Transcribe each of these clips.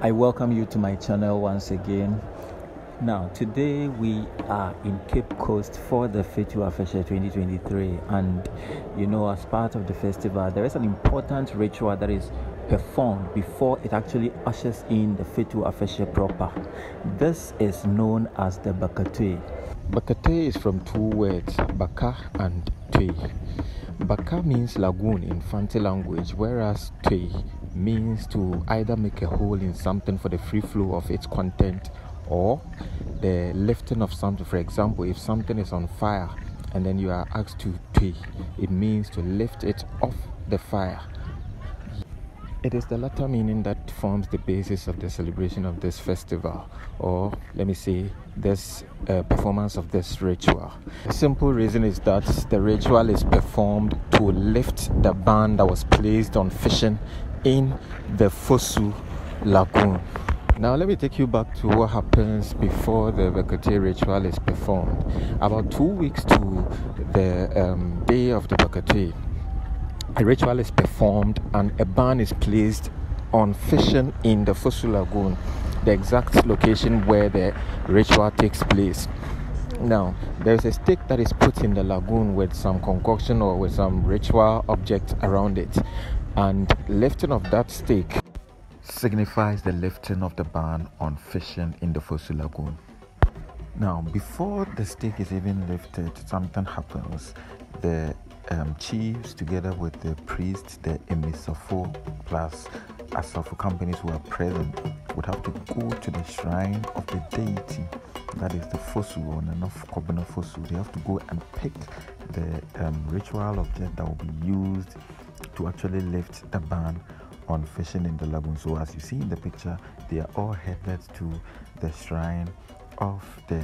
I welcome you to my channel once again. Now, today we are in Cape Coast for the Fetu Afahye 2023, and as part of the festival, there is an important ritual that is performed before it actually ushers in the Fetu Afahye proper. This is known as the Bakatue. Bakatue is from two words, Baka and Tue. Baka means lagoon in Fanti language, whereas Tue means to either make a hole in something for the free flow of its content or the lifting of something. For example, if something is on fire and then you are asked to Tue, it means to lift it off the fire. It is the latter meaning that forms the basis of the celebration of this festival, or let me say, this performance of this ritual. The simple reason is that the ritual is performed to lift the ban that was placed on fishing in the Fosu Lagoon. Now let me take you back to what happens before the Bakatue ritual is performed. About 2 weeks to the day of the Bakatue, a ritual is performed and a ban is placed on fishing in the Fosu Lagoon, the exact location where the ritual takes place. Now, there's a stake that is put in the lagoon with some concoction or with some ritual object around it, and lifting of that stake signifies the lifting of the ban on fishing in the Fosu Lagoon. Now, before the stake is even lifted, something happens. The chiefs, together with the priests, the Amissafo plus Amissafo companies who are present, would have to go to the shrine of the deity, that is the Fosu or Nana Kohima Fosu. They have to go and pick the ritual object that will be used to actually lift the ban on fishing in the lagoon. So as you see in the picture, they are all headed to the shrine of the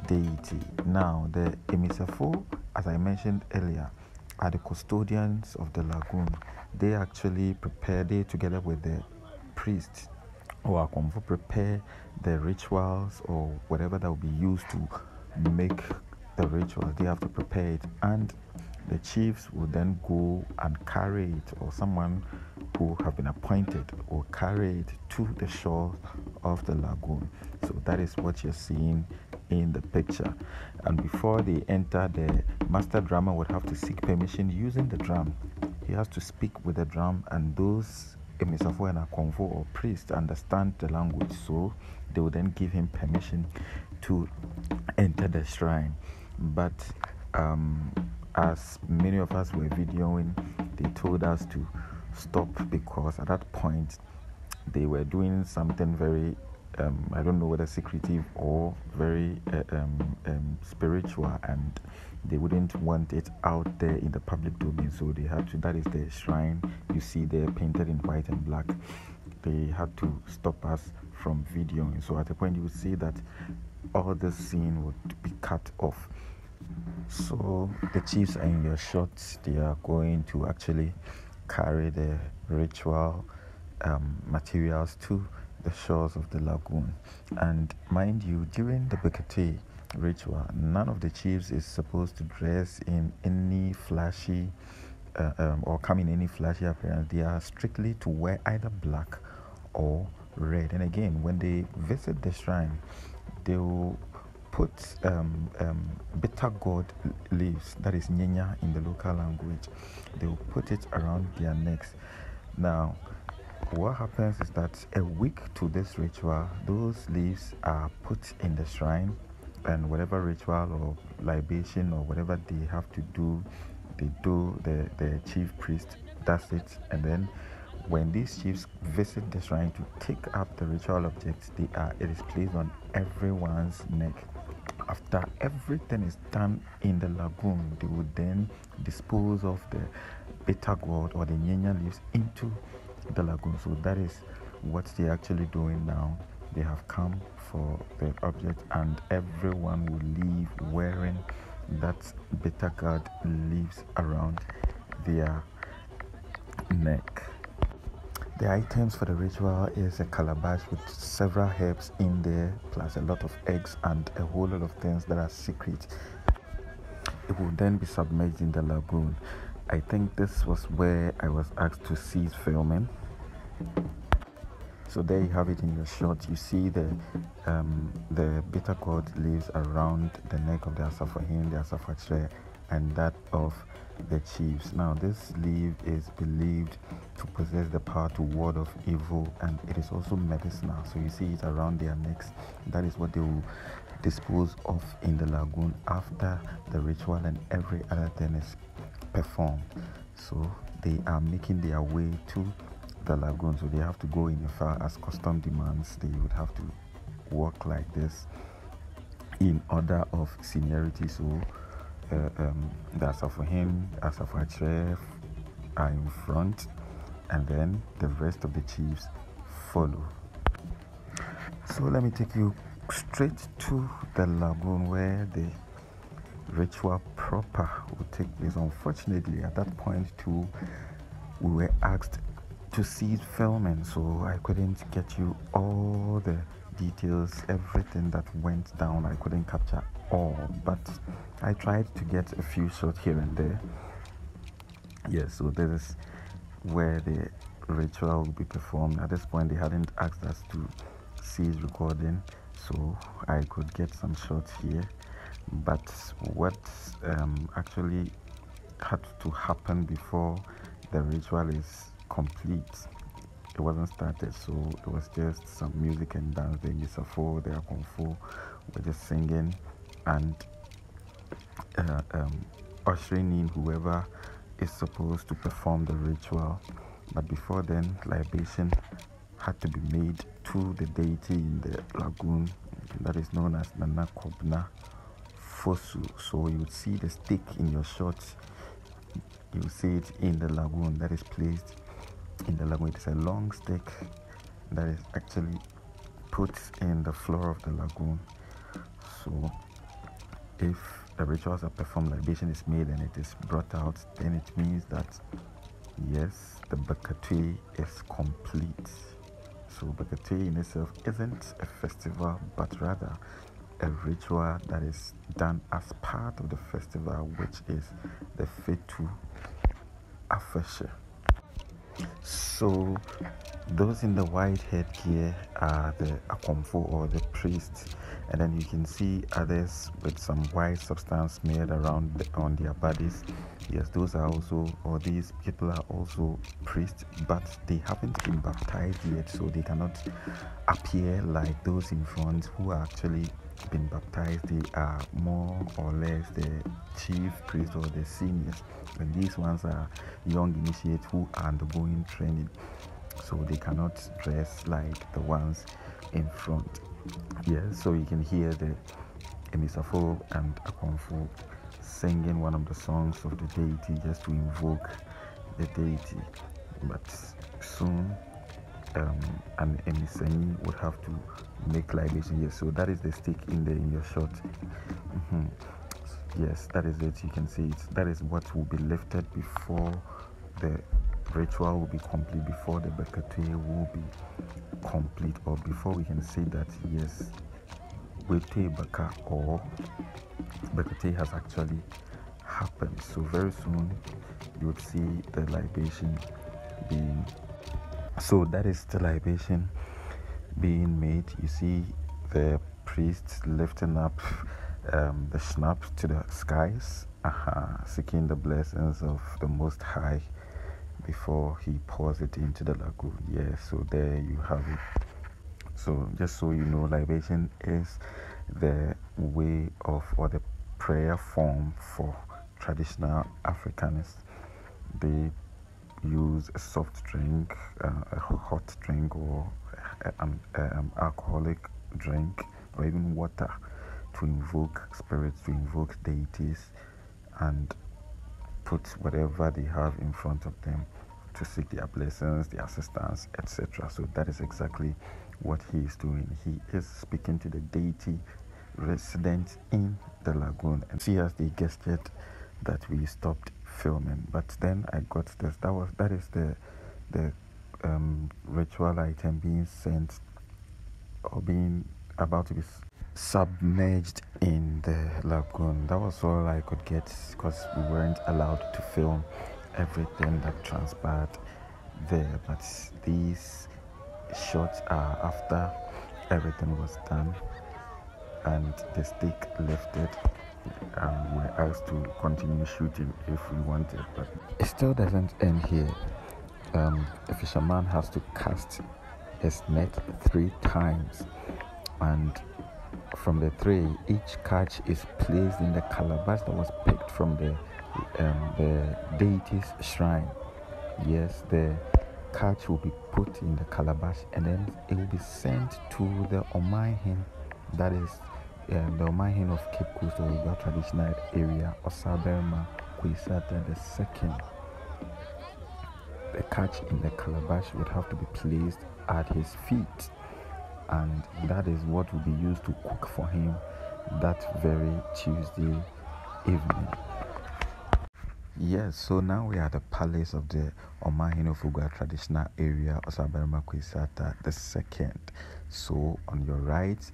deity. Now, the Amissafo, as I mentioned earlier, are the custodians of the lagoon. They actually prepare, they together with the priests or prepare the rituals or whatever that will be used to make the rituals. They have to prepare it, and the chiefs will then go and carry it, or someone who have been appointed will carry it to the shore of the lagoon. So that is what you're seeing in the picture. And before they enter, the master drummer would have to seek permission using the drum. He has to speak with the drum, and those Amissafo and Akonfo or priests understand the language, so they will then give him permission to enter the shrine. But as many of us were videoing, they told us to stop because at that point they were doing something very I don't know whether secretive or very spiritual, and they wouldn't want it out there in the public domain, so they had to, that is the shrine you see there painted in white and black, they had to stop us from videoing. So at a point you would see that all the scene would be cut off. So the chiefs are in your shots. They are going to actually carry the ritual materials to the shores of the lagoon. And mind you, during the Bakatue ritual, none of the chiefs is supposed to dress in any flashy or come in any flashy appearance. They are strictly to wear either black or red. And again, when they visit the shrine, they will put bitter gourd leaves, that is nyenya in the local language. They will put it around their necks. Now, what happens is that a week to this ritual, those leaves are put in the shrine, and whatever ritual or libation or whatever they have to do, they do. The chief priest does it, and then when these chiefs visit the shrine to take up the ritual objects, it is placed on everyone's neck. After everything is done in the lagoon, they would then dispose of the bitter gourd or the nyenya leaves into the lagoon. So that is what they're actually doing now. They have come for the object, and everyone will leave wearing that bitter gourd leaves around their neck. The items for the ritual is a calabash with several herbs in there, plus a lot of eggs and a whole lot of things that are secret. It will then be submerged in the lagoon. I think this was where I was asked to cease filming. So there you have it in your shot. You see the bitter cord lives around the neck of the Asafo, the Asafo, and that of the chiefs. Now this leaf is believed to possess the power to ward off evil, and it is also medicinal. So you see it around their necks. That is what they will dispose of in the lagoon after the ritual and every other thing is performed. So they are making their way to the lagoon, so they have to go in as far as custom demands. They would have to walk like this in order of seniority. So the Asafo are in front, and then the rest of the chiefs follow. So let me take you straight to the lagoon where the ritual proper will take place. Unfortunately, at that point too, we were asked to cease filming, so I couldn't get you all the details, everything that went down. I couldn't capture all, but I tried to get a few shots here and there. Yes, so this is where the ritual will be performed. At this point, they hadn't asked us to cease recording, so I could get some shots here. But what actually had to happen before the ritual is complete, it wasn't started, so it was just some music and dance. The Amissafo, the Akonfo were just singing and ushering in whoever is supposed to perform the ritual. But before then, libation had to be made to the deity in the lagoon that is known as Nana Kohima Fosu. So you would see the stick in your shot, you see it in the lagoon, that is placed in the lagoon. It is a long stick that is actually put in the floor of the lagoon. So if the rituals are performed, libation is made and it is brought out, then it means that yes, the Bakatue is complete. So Bakatue in itself isn't a festival, but rather a ritual that is done as part of the festival, which is the Fetu Afahye. So those in the white headgear are the Akonfo, or the priests, and then you can see others with some white substance smeared around on their bodies. Yes, those are also, or these people are also priests, but they haven't been baptized yet, so they cannot appear like those in front who are actually been baptized. They are more or less the chief priest or the seniors, and these ones are young initiates who are undergoing training, so they cannot dress like the ones in front. Yes, so you can hear the Amissafo and Akonfo singing one of the songs of the deity just to invoke the deity. But soon an Emissani would have to make libation. Yes, so that is the stick in your shot. Yes, that is it. You can see it. That is what will be lifted before the ritual will be complete, before the Bakatue will be complete, or before we can say that yes, Wete Baka or Bakatue has actually happened. So very soon you would see the libation being, so that is the libation being made. You see the priests lifting up the schnapps to the skies, seeking the blessings of the Most High before he pours it into the lagoon. Yes, so there you have it. So just so you know, libation is the way of, or the prayer form for traditional Africanists. They use a soft drink, a hot drink, or an alcoholic drink, or even water to invoke spirits, to invoke deities, and put whatever they have in front of them to seek their blessings, their assistance, etc. So that is exactly what he is doing. He is speaking to the deity resident in the lagoon. And see, as they guessed it, that we stopped filming, but then I got this. That is the ritual item being sent, or being about to be submerged in the lagoon. That was all I could get, because we weren't allowed to film everything that transpired there. But these shots are after everything was done and the stick lifted. We're asked to continue shooting if we wanted, but it still doesn't end here. A fisherman has to cast his net 3 times, and from the 3, each catch is placed in the calabash that was picked from the deity's shrine. Yes, the catch will be put in the calabash and then it will be sent to the Omahin, that is the Omahin of Cape Coast or Oguaa traditional area, Osaberma Kwisata II. The catch in the calabash would have to be placed at his feet, and that is what will be used to cook for him that very Tuesday evening. Yes, so now we are at the palace of the Omahin of Oguaa traditional area, Osaberma Kwisata II. So on your right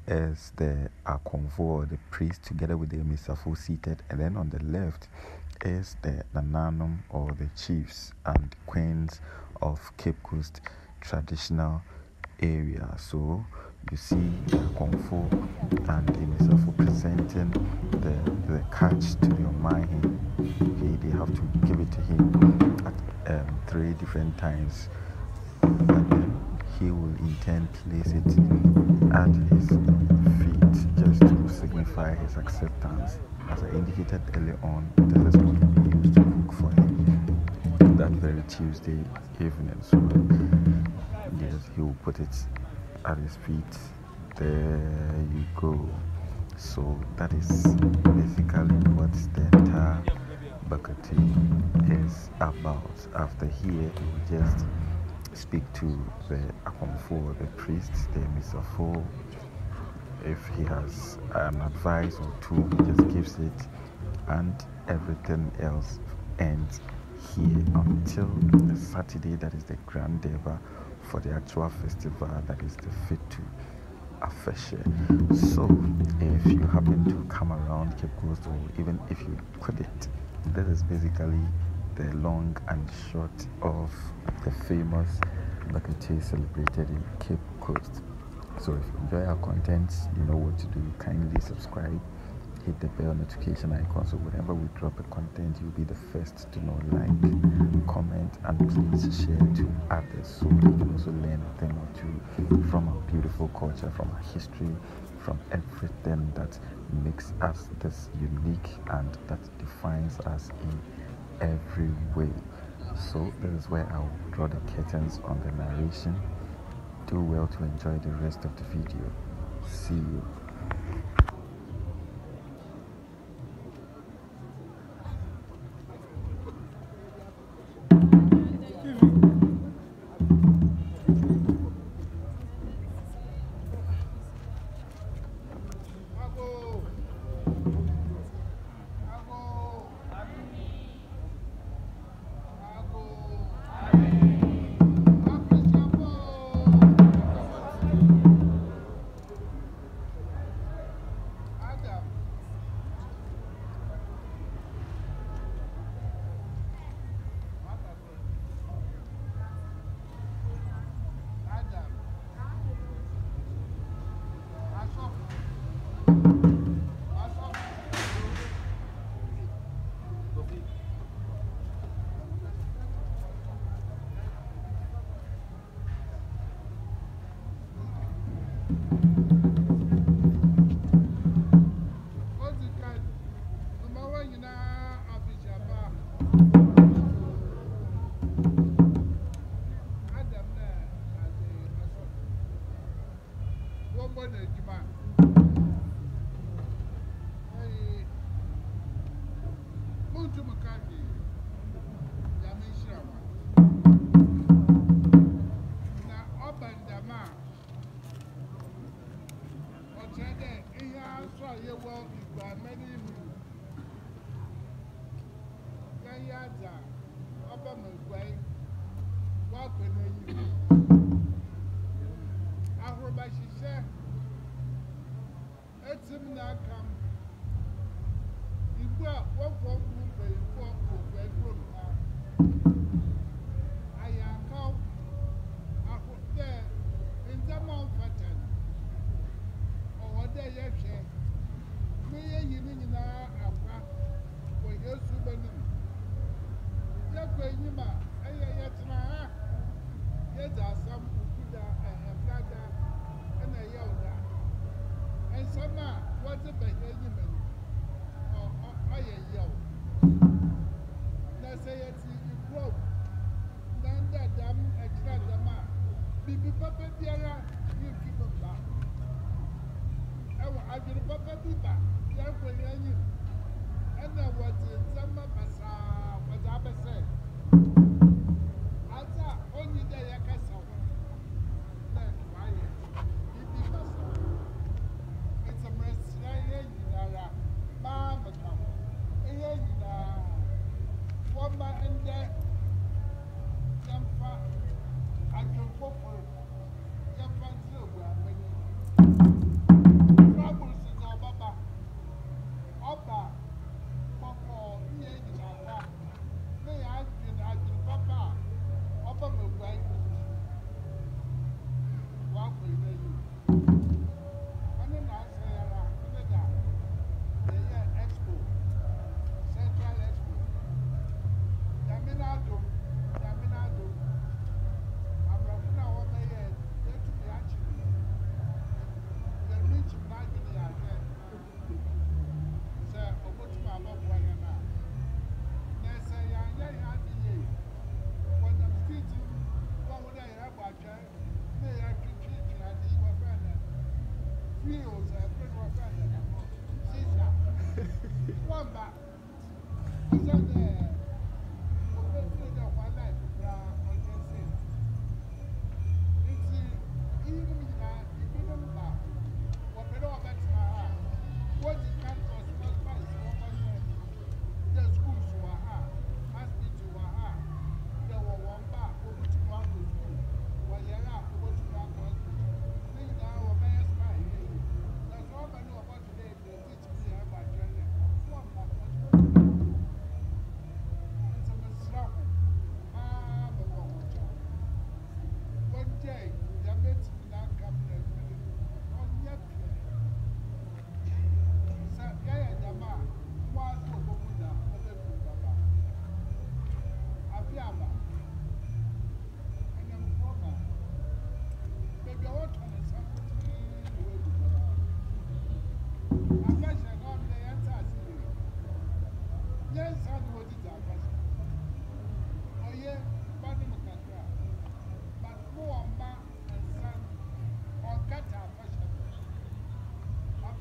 is the convoy, the priest, together with the Amissafo seated, and then on the left is the Nananum, or the chiefs and queens of Cape Coast traditional area. So you see the convoy and the Amissafo presenting the catch to the Omahin. They have to give it to him at 3 different times, and then he will in turn place it at his feet just to signify his acceptance. As I indicated earlier on, this is what will be used to cook for him that very Tuesday evening. So yes, he will put it at his feet. There you go. So that is basically what the entire Bakatue is about. After here, he will just speak to the Akomfo, the priest, the Amissafo. If he has an advice or two, he just gives it, and everything else ends here until the Saturday, that is the grand deva for the actual festival, that is the Fetu Afahye. So if you happen to come around Cape Coast, or even if you couldn't, this is basically the long and short of the famous Bakatue celebrated in Cape Coast. So if you enjoy our content, you know what to do. Kindly subscribe, hit the bell notification icon, so whenever we drop a content, you'll be the first to know. Like, comment, and please share to others so they can also learn a thing or two from our beautiful culture, from our history, from everything that makes us this unique and that defines us in every way. So this is where I'll draw the curtains on the narration. Do well to enjoy the rest of the video. See you. And somehow, what's the behavior? I yell. Let's say it's you broke. Then that damn extra dama. Bibi Papa Piera, you keep up back. I did a Papa Pipa, young for you. And then what some of us was Abba said. I thought only day I can solve it. That's why Bibi Passa. It's a mess, Mamma come. One man and there, young fat, I can go for young fat silver when you troubles is our Baba. Oba, Papa, he ain't in our back. May I do Papa, Oba, my wife. Walk with you. And then I say, the year expo, Central Expo. Yaminado. I'm running out of my head. Let me actually. The rich imagine the again. Sir, over to my love one and now. Yes, I am young at the year. When I'm speaking, what would I have a child? May I treat you and you were friend? Feels a friend of friend. Sister. One back. Is that there?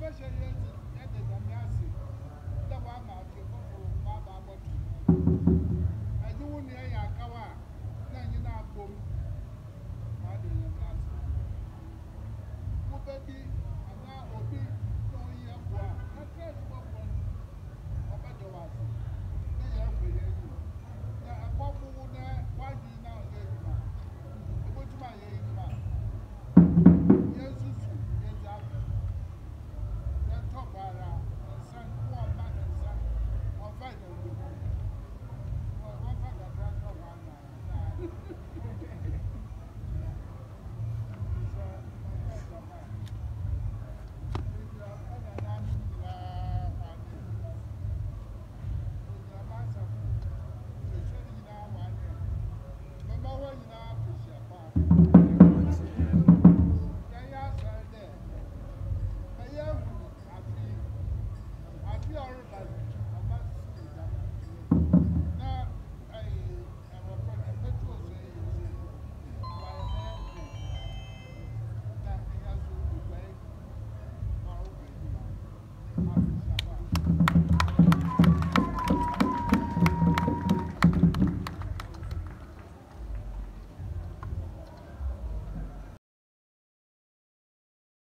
Especially